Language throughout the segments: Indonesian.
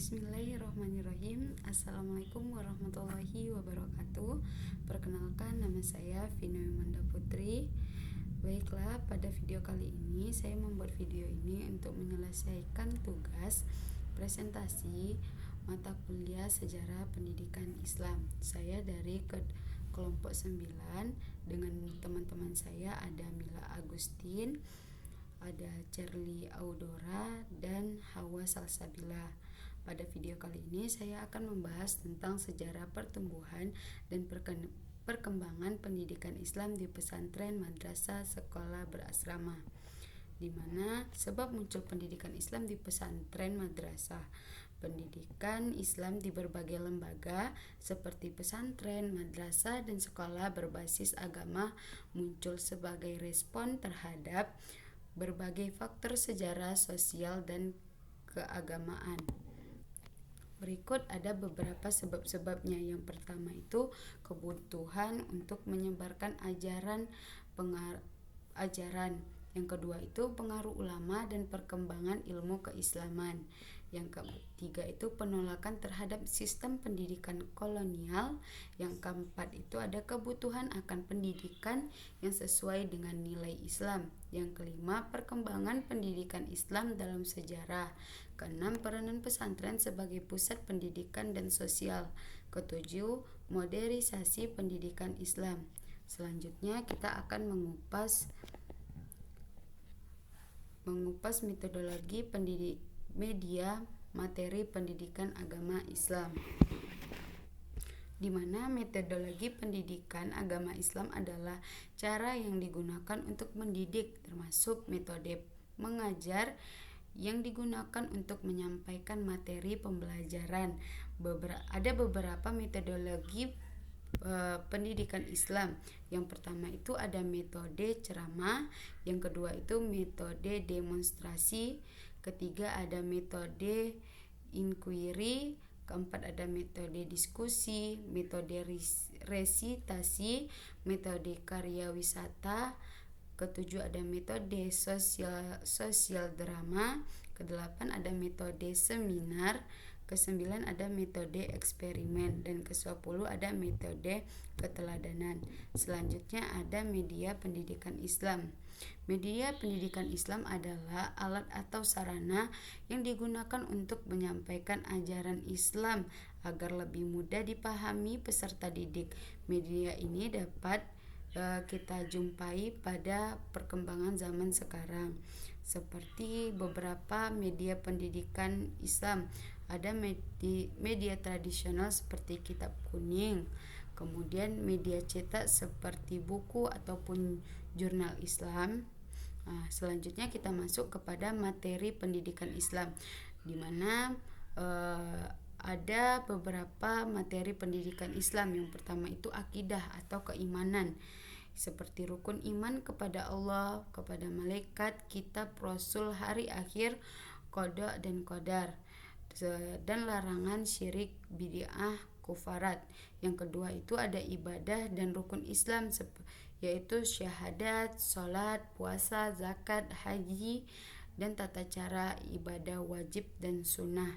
Bismillahirrahmanirrahim. Assalamualaikum warahmatullahi wabarakatuh. Perkenalkan, nama saya Vina Wimanda Putri. Baiklah, pada video kali ini saya membuat video ini untuk menyelesaikan tugas presentasi mata kuliah Sejarah Pendidikan Islam. Saya dari kelompok 9 dengan teman-teman saya ada Mila Agustin, ada Charlie Audora, dan Hawa Salsabila. Pada video kali ini saya akan membahas tentang sejarah pertumbuhan dan perkembangan pendidikan Islam di pesantren, madrasah, sekolah berasrama. Di mana sebab muncul pendidikan Islam di pesantren, madrasah. Pendidikan Islam di berbagai lembaga seperti pesantren, madrasah, dan sekolah berbasis agama muncul sebagai respon terhadap berbagai faktor sejarah, sosial, dan keagamaan. Berikut ada beberapa sebab-sebabnya. Yang pertama itu kebutuhan untuk menyebarkan ajaran. Yang kedua itu pengaruh ulama dan perkembangan ilmu keislaman. Yang ketiga itu penolakan terhadap sistem pendidikan kolonial. Yang keempat itu ada kebutuhan akan pendidikan yang sesuai dengan nilai Islam. Yang kelima, perkembangan pendidikan Islam dalam sejarah. Keenam, peranan pesantren sebagai pusat pendidikan dan sosial. Ketujuh, modernisasi pendidikan Islam. Selanjutnya kita akan mengupas metodologi media materi pendidikan agama Islam, di mana metodologi pendidikan agama Islam adalah cara yang digunakan untuk mendidik, termasuk metode mengajar yang digunakan untuk menyampaikan materi pembelajaran. Ada beberapa metodologi pendidikan Islam. Yang pertama itu ada metode ceramah, yang kedua itu metode demonstrasi, ketiga ada metode inquiry, keempat ada metode diskusi, metode resitasi, metode karya wisata, ketujuh ada metode sosial drama, kedelapan ada metode seminar, kesembilan ada metode eksperimen, dan ke-10 ada metode keteladanan. Selanjutnya ada media pendidikan Islam. Media pendidikan Islam adalah alat atau sarana yang digunakan untuk menyampaikan ajaran Islam agar lebih mudah dipahami peserta didik. Media ini dapat kita jumpai pada perkembangan zaman sekarang, seperti beberapa media pendidikan Islam. Ada media tradisional seperti kitab kuning, kemudian media cetak seperti buku ataupun jurnal Islam. Selanjutnya kita masuk kepada materi pendidikan Islam, di mana ada beberapa materi pendidikan Islam. Yang pertama itu akidah atau keimanan, seperti rukun iman kepada Allah, kepada malaikat, kitab, rasul, hari akhir, qada dan qadar, dan larangan syirik, bid'ah, kufarat. Yang kedua itu ada ibadah dan rukun Islam, yaitu syahadat, salat, puasa, zakat, haji, dan tata cara ibadah wajib dan sunnah.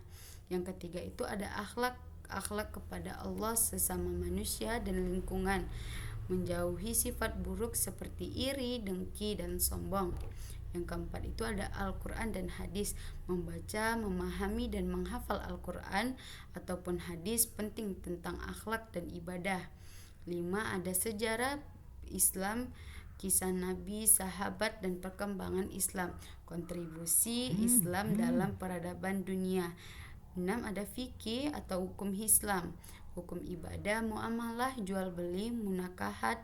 Yang ketiga itu ada akhlak kepada Allah, sesama manusia, dan lingkungan, menjauhi sifat buruk seperti iri, dengki, dan sombong. Yang keempat itu ada Al-Quran dan hadis, membaca, memahami, dan menghafal Al-Quran ataupun hadis penting tentang akhlak dan ibadah. 5 ada sejarah Islam, kisah Nabi, sahabat, dan perkembangan Islam, kontribusi Islam dalam peradaban dunia. 6 ada fikih atau hukum Islam, hukum ibadah, muamalah, jual beli, munakahat,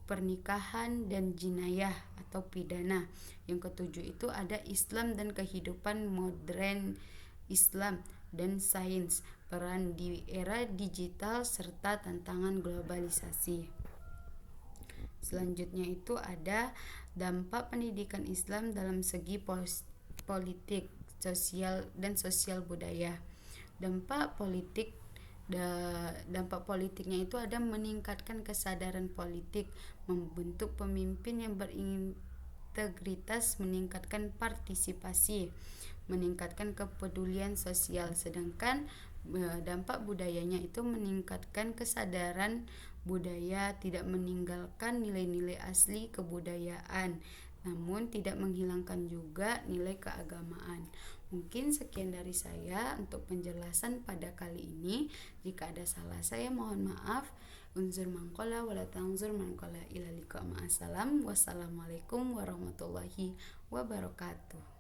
pernikahan, dan jinayah atau pidana. Yang ketujuh itu ada Islam dan kehidupan modern Islam dan sains, peran di era digital, serta tantangan globalisasi. Selanjutnya itu ada dampak pendidikan Islam dalam segi politik, sosial, dan sosial budaya. Dampak politiknya itu ada meningkatkan kesadaran politik, membentuk pemimpin yang berintegritas, meningkatkan partisipasi, meningkatkan kepedulian sosial, sedangkan dampak budayanya itu meningkatkan kesadaran budaya, tidak meninggalkan nilai-nilai asli kebudayaan, namun tidak menghilangkan juga nilai keagamaan. Mungkin sekian dari saya untuk penjelasan pada kali ini. Jika ada salah, saya mohon maaf. Unzur mangkola wala tangzur mangkola ila liqa ma'asalam. Wassalamualaikum warahmatullahi wabarakatuh.